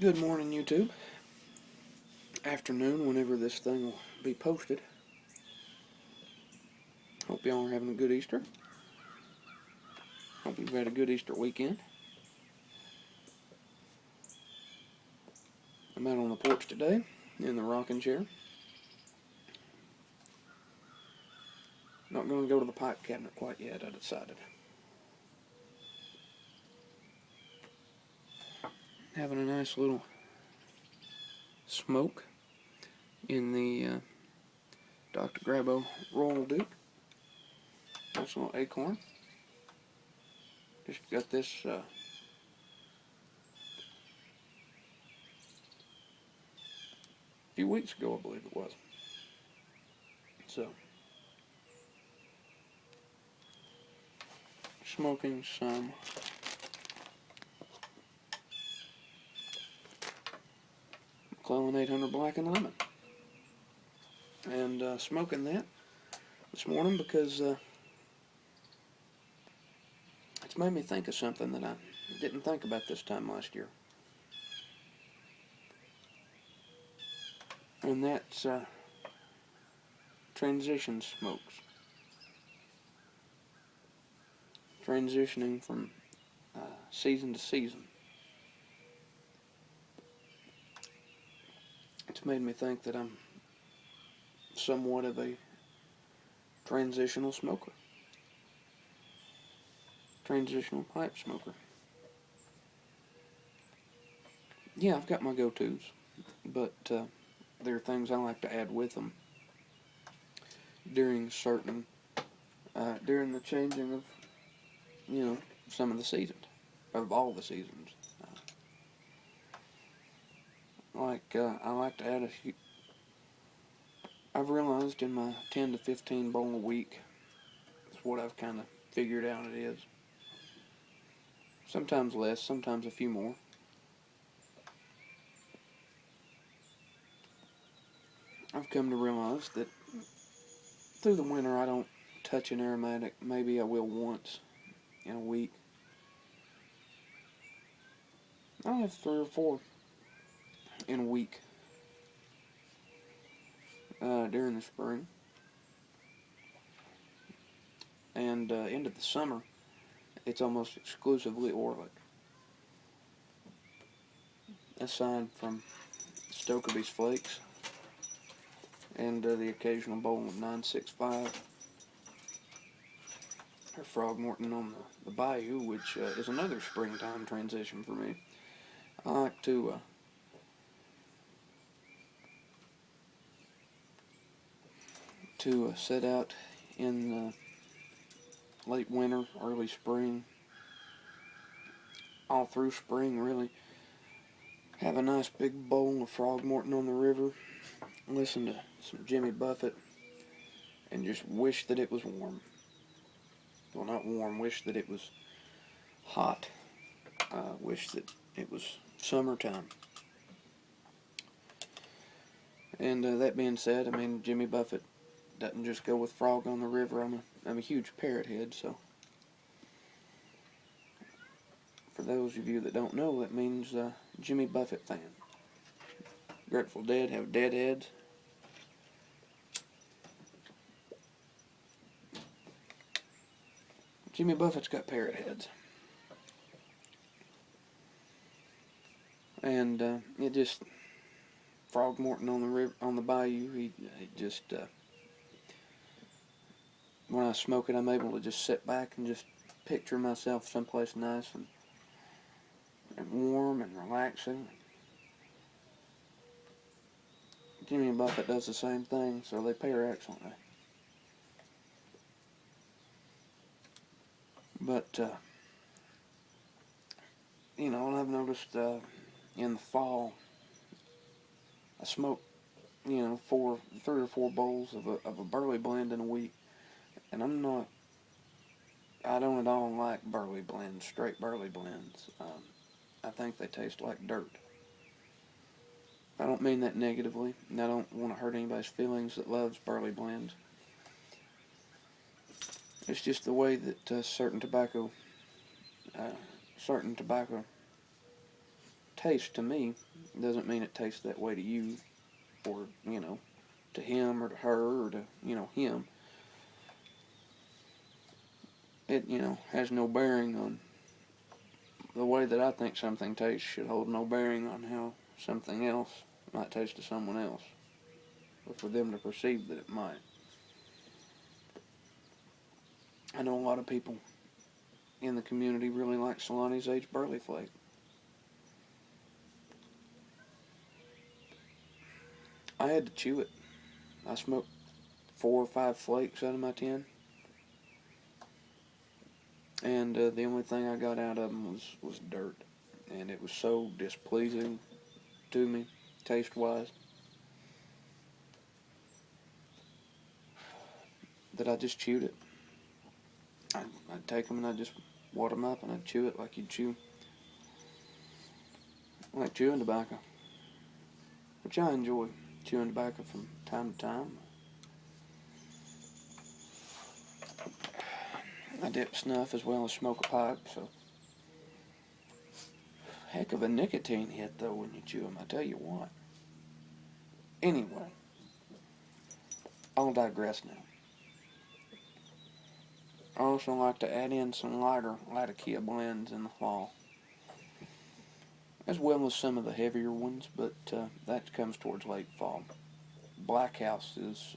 Good morning, YouTube. Afternoon, whenever this thing will be posted. Hope y'all are having a good Easter. Hope you've had a good Easter weekend. I'm out on the porch today in the rocking chair. Not going to go to the pipe cabinet quite yet, I decided. Having a nice little smoke in the Dr. Grabo Royal Duke. Nice little acorn. Just got this a few weeks ago, I believe it was. So, smoking some McClellan 800 Black and Lemon. And smoking that this morning because it's made me think of something that I didn't think about this time last year. And that's transition smokes. Transitioning from season to season. It's made me think that I'm somewhat of a transitional smoker. Transitional pipe smoker. Yeah, I've got my go-tos, but there are things I like to add with them during during the changing of, some of the seasons, of all the seasons. I like to add I've realized in my 10 to 15 bowl a week is what I've kind of figured out it is. Sometimes less, sometimes a few more. I've come to realize that through the winter I don't touch an aromatic. Maybe I will once in a week. I'll have 3 or 4 in a week during the spring. And into the summer, it's almost exclusively Orlik. Aside from Stokerby's Flakes and the occasional bowl of 965 or Frogmorton on the Bayou, which is another springtime transition for me. I like to set out in late winter, early spring, all through spring really. Have a nice big bowl of Frogmorton on the river, listen to some Jimmy Buffett, and just wish that it was warm. Well, not warm, wish that it was hot. Wish that it was summertime. And that being said, I mean, Jimmy Buffett doesn't just go with Frog on the River. I'm a huge Parrot head, so for those of you that don't know, that means Jimmy Buffett fan. Grateful Dead have Deadheads. Jimmy Buffett's got Parrot heads. And it just, Frogmorton on the river, on the Bayou, he just, when I smoke it, I'm able to just sit back and just picture myself someplace nice and warm and relaxing. Jimmy Buffett does the same thing, so they pair excellently. But, I've noticed in the fall, I smoke, 3 or 4 bowls of a burley blend in a week, and I don't at all like burley blends, straight burley blends. I think they taste like dirt. I don't mean that negatively, and I don't want to hurt anybody's feelings that loves burley blends. It's just the way that certain tobacco tastes to me doesn't mean it tastes that way to you, or, to him or to her or to, him. It, has no bearing on the way that I think something tastes, should hold no bearing on how something else might taste to someone else, or for them to perceive that it might. I know a lot of people in the community really like Solani's aged barley flake. I had to chew it. I smoked 4 or 5 flakes out of my tin, and the only thing I got out of them was dirt, and it was so displeasing to me, taste-wise, that I just chewed it. I'd take them and I'd just wad them up and I'd chew it like you'd chew, like chewing tobacco, which I enjoy chewing tobacco from time to time. I dip snuff as well as smoke a pipe, so heck of a nicotine hit though when you chew them, I tell you what. Anyway, I'll digress now. I also like to add in some lighter Latakia blends in the fall, as well as some of the heavier ones, but that comes towards late fall. Black House is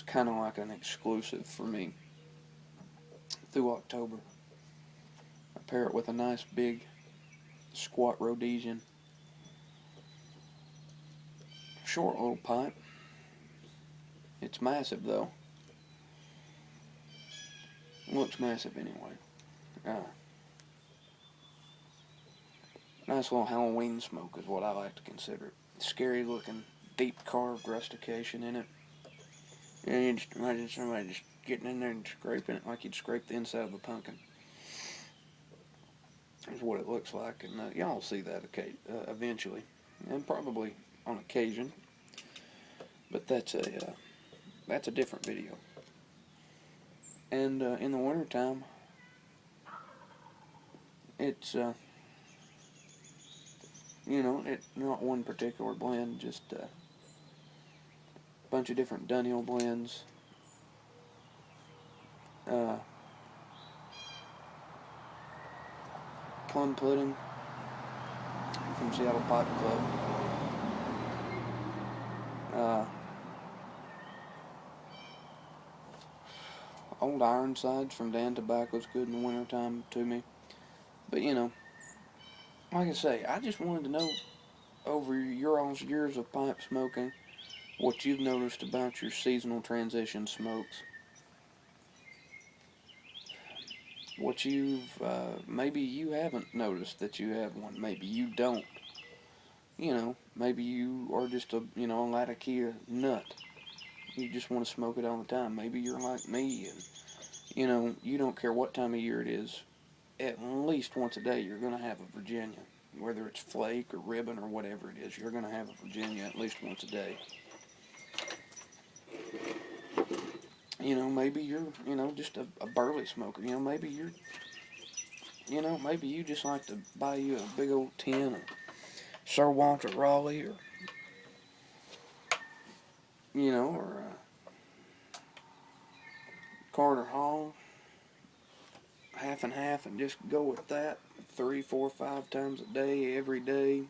kind of like an exclusive for me through October. I pair it with a nice big squat Rhodesian. Short little pipe. It's massive though. Looks massive anyway. Nice little Halloween smoke is what I like to consider it. Scary looking, deep carved rustication in it. And you just imagine somebody just getting in there and scraping it like you'd scrape the inside of a pumpkin. Is what it looks like, and y'all will see that eventually, and probably on occasion. But that's a different video. And in the wintertime, it's it's not one particular blend, just a bunch of different Dunhill blends. Plum pudding from Seattle Pipe Club. Old Ironsides from Dan Tobacco's good in the wintertime to me. But like I say, I just wanted to know, over your all's years of pipe smoking, what you've noticed about your seasonal transition smokes. What you've, maybe you haven't noticed that you have one. Maybe you don't. Maybe you are just a Latakia nut. You just want to smoke it all the time. Maybe you're like me and, you don't care what time of year it is. At least once a day you're going to have a Virginia. Whether it's flake or ribbon or whatever it is, you're going to have a Virginia at least once a day. Maybe you're, just a burley smoker. Maybe maybe you just like to buy you a big old tin of Sir Walter Raleigh or Carter Hall, half and half, and just go with that 3, 4, 5 times a day, every day.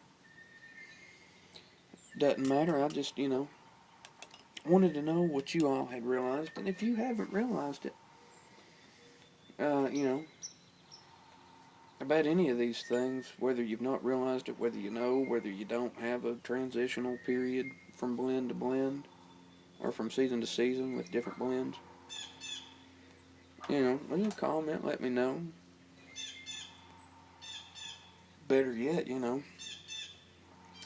Doesn't matter. I just, wanted to know what you all had realized, and if you haven't realized it, about any of these things, whether you've not realized it, whether you know, whether you don't have a transitional period from blend to blend, or from season to season with different blends, leave a comment, let me know. Better yet,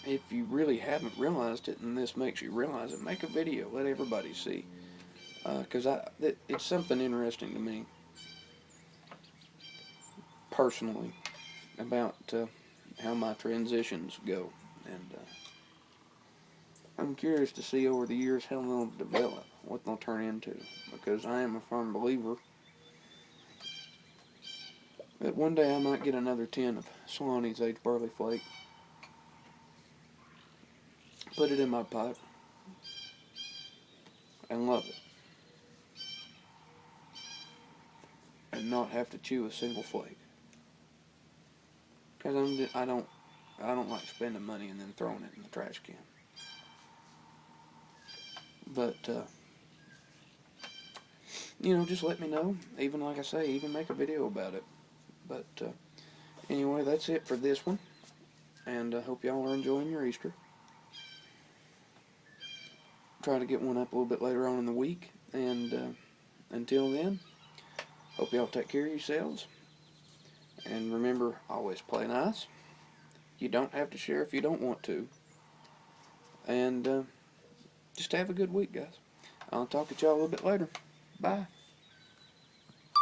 if you really haven't realized it and this makes you realize it, make a video, let everybody see. Because it's something interesting to me, personally, about how my transitions go. And I'm curious to see over the years how they'll develop, what they'll turn into. Because I am a firm believer But one day I might get another tin of Swannies aged barley flake, put it in my pipe, and love it, and not have to chew a single flake. Because I don't like spending money and then throwing it in the trash can. But just let me know. Even like I say, even make a video about it. But anyway, that's it for this one. And I hope y'all are enjoying your Easter. Try to get one up a little bit later on in the week. And until then, hope y'all take care of yourselves. And remember, always play nice. You don't have to share if you don't want to. And just have a good week, guys. I'll talk to y'all a little bit later. Bye.